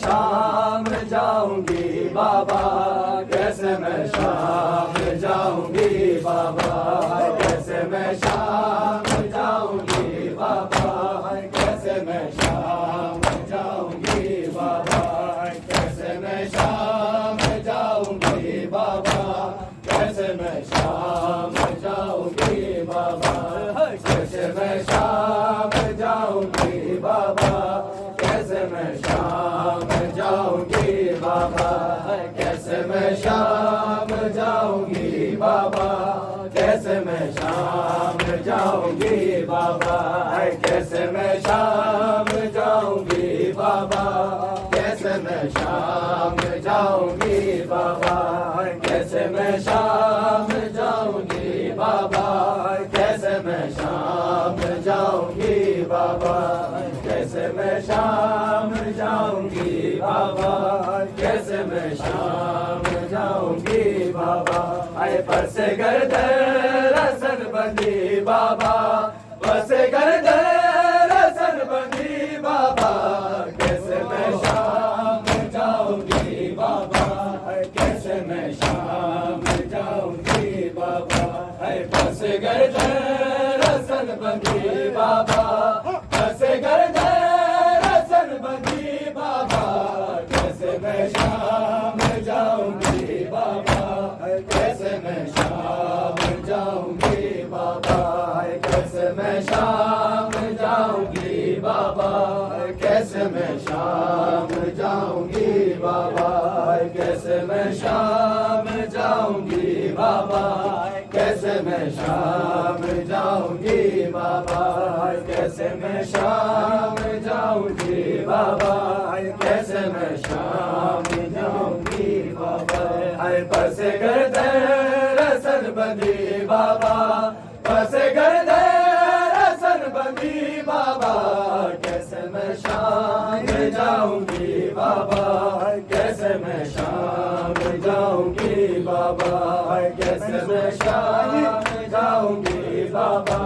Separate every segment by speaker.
Speaker 1: शाम जाऊंगी बाबा, कैसे मैं शाम जाऊंगी बाबा, कैसे मैं शाम जाऊंगी बाबा, कैसे मैं शाम जाऊंगी बाबा, कैसे मैं शाम जाऊंगी बाबा, कैसे मैं शाम जाऊंगी बाबा, कैसे मैं शाम जाऊंगी बाबा, कैसे मैं शाम जाऊंगी बाबा, कैसे मैं शाम जाऊंगी बाबा, कैसे मैं शाम जाऊंगी बाबा, कैसे मैं शाम जाऊंगी बाबा, कैसे मैं शाम जाऊंगी बाबा, कैसे मैं शाम जाऊंगी बाबा, कैसे मैं शाम जाऊंगी बाबा, कैसे मैं शाम जाऊंगी बाबा, कैसे मैं शाम जाऊंगी बाबा, आए पर से गर्दन रसन बंदी बाबा, बसे गर्दन रसन बंदी बाबा, कैसे मैं शाम जाऊंगी बाबा, कैसे मैं शाम जाऊंगी बाबा, आए पर से गर्दन रसन बंदी बाबा, बसे गर्दन रसन बंदी बाबा, कैसे मैं शाम जाऊंगी बाबा, कैसे मैं शाम जाऊंगी बाबा, कैसे मैं शाम जाऊंगी बाबा, कैसे मैं शाम जाऊंगी बाबा, कैसे मैं शाम जाऊंगी बाबा, कैसे मैं शाम जाऊंगी बाबा, कैसे मैं शाम जाऊंगी बाबा, कैसे मैं शाम जाऊंगी बाबा, आए बसे गर्दन रसन बंदी बाबा, बसे गर्दन रसन बंदी बाबा, कैसे मैं शाम जाऊंगी बाबा, कैसे मैं शाम जाऊंगी बाबा, कैसे मैं शाम जाऊंगी बाबा,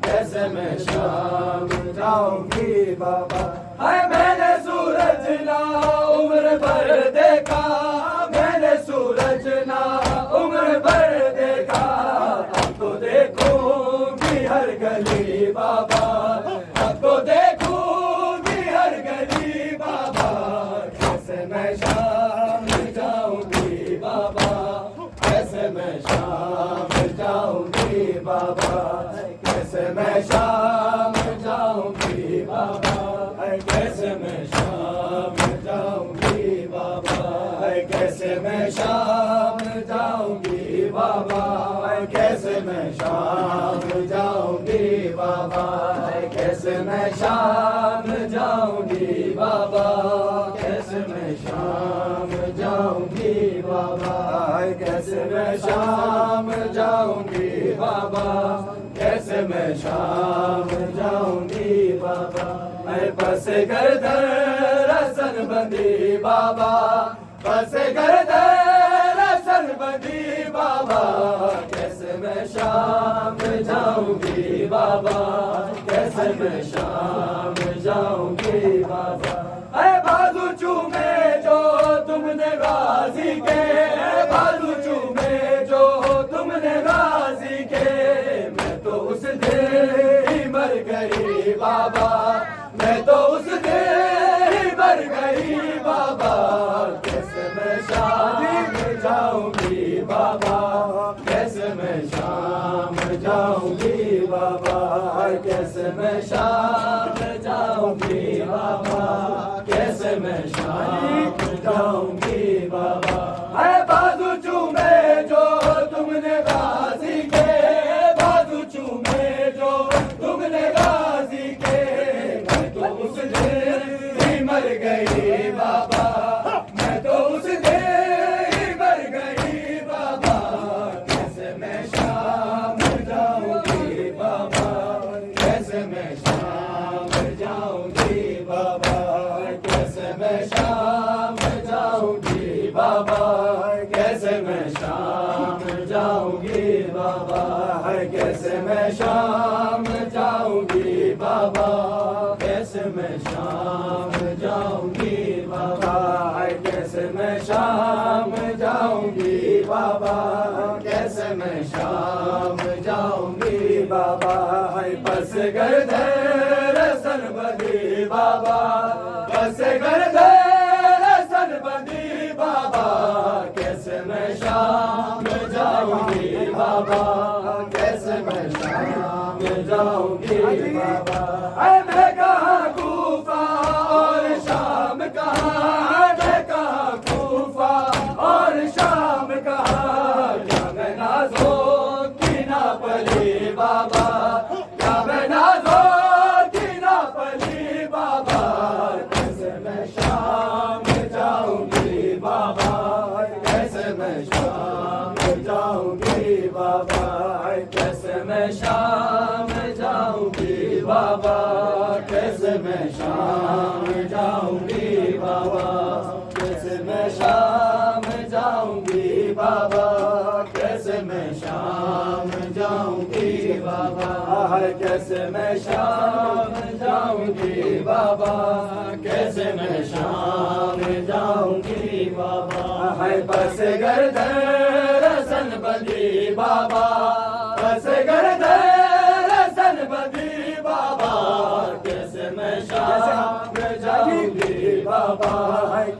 Speaker 1: कैसे मैं शाम जाऊंगी बाबा, हाय मैंने सूरज ना उम्र भर देखा, मैंने सूरज ना उम्र भर देखा, अब तो देखूंगी हर गली बाबा, अब तो देखूंगी हर गली बाबा, कैसे मैं शाम जाऊंगी बाबा, कैसे मैं शाम जाऊंगी बाबा, कैसे मैं शाम जाऊंगी बाबा, कैसे मैं शाम जाऊंगी बाबा, कैसे मैं शाम जाऊंगी बाबा, कैसे मैं शाम जाऊंगी बाबा, कैसे मैं शाम जाऊंगी बाबा, कैसे मैं शाम जाऊंगी बाबा, कैसे मैं शाम जाऊंगी बाबा, कैसे मैं शाम जाऊंगी बाबा, मैं बसे गर्दन रसन बंदी बाबा, बसे गर्दन रसन बंदी बाबा, कैसे मैं शाम जाऊंगी बाबा, कैसे मैं शाम जाऊंगी बाबा, अरे बाजू चूमे जो तुमने गाजी के, बाजू चूमे जो तुमने गाजी के, मैं तो उस दिन बाबा, मैं तो उस दिन ही मर गई बाबा, कैसे मैं शाम जाऊंगी बाबा, कैसे मैं शाम जाऊंगी बाबा, कैसे मैं शाम जाऊंगी बाबा, कैसे मैं शाम जाऊंगी बाबा। है बाजू चूमे जो तुमने गाजी के, बाजू चूमे जो तुमने गाजी के, मैं तो उस दिन ही मर गई बाबा, मैं तो उस दिन ही मर गई बाबा, कैसे मैं शाम जाऊंगी बाबा, कैसे मैं शाम जाऊंगी बाबा, कैसे मैं शाम जाऊंगी बाबा, कैसे मैं शाम जाऊंगी बाबा, कैसे मैं शाम जाऊंगी बाबा, कैसे मैं शाम जाऊंगी बाबा, कैसे मैं शाम जाऊंगी बाबा, कैसे मैं शाम जाऊंगी बाबा, बस गर्दर सन बंदी बाबा, बस गर्दर सन बंदी बाबा, कैसे मैं शाम जाऊंगी बाबा, कैसे मैं शाम जाऊंगी बाबा। मैं कहाँ कूफा और शाम कहाँ, मैं कहाँ कूफा और शाम कहाँ, क्या मैं नाज़ों की ना पली बाबा, क्या मैं नाज़ों की ना पली बाबा, कैसे मैं शाम जाऊंगी बाबा, कैसे मैं शाम जाऊंगी बाबा, कैसे मैं शाम जाऊंगी बाबा, कैसे मैं शाम जाऊंगी बाबा, कैसे मैं शाम जाऊंगी बाबा, कैसे मैं शाम जाऊंगी बाबा, कैसे मैं शाम जाऊंगी बाबा, कैसे मैं शाम जाऊंगी बाबा। बस गर्दर सन बंदी बाबा, बस गर्दर सन बंदी बाबा, कैसे मैं शाम जाऊंगी बाबा,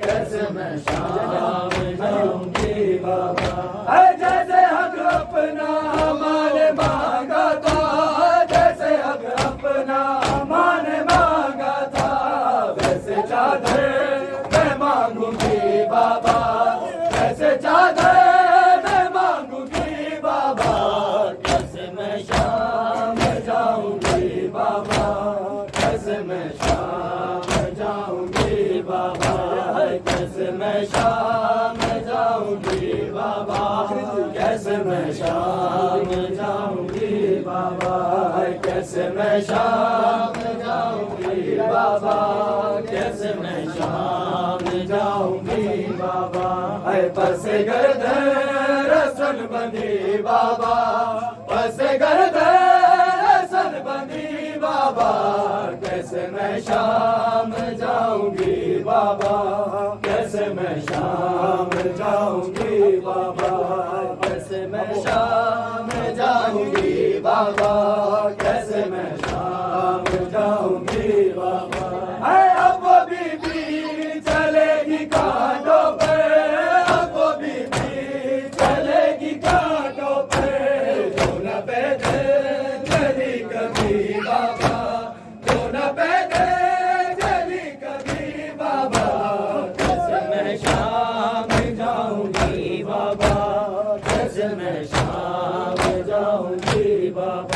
Speaker 1: कैसे मैं शाम जाऊंगी बाबा। जैसे हक अपना माने मांगा था, जैसे हक अपना माने मांगा था, वैसे चादर मैं मांगूंगी बाबा, वैसे चादर मैं मांगूंगी बाबा, कैसे मैं शाम जाऊंगी बाबा, कैसे मैं शाम जाऊंगी बाबा, कैसे मैं शाम जाऊंगी बाबा, कैसे मैं शाम जाऊंगी बाबा, कैसे मैं शाम जाऊंगी बाबा, कैसे मैं शाम जाऊंगी बाबा। बस गर्दर सन बंदी बाबा, बस गर्दर सन बंदी बाबा, कैसे मैं शाम जाऊंगी बाबा, कैसे मैं शाम जाऊंगी बाबा, कैसे मैं शाम जाऊंगी बाबा, कैसे मैं शाम जाऊंगी बाबा। अब वो बीबी चलेगी कांटों पे, अब वो बीबी चलेगी कांटों पे, जो न पैदे चली कभी बाबा, जो न पैदे चली कभी बाबा, कैसे मैं शाम जाऊंगी बाबा, कैसे मैं शाम जाऊंगी बाबा।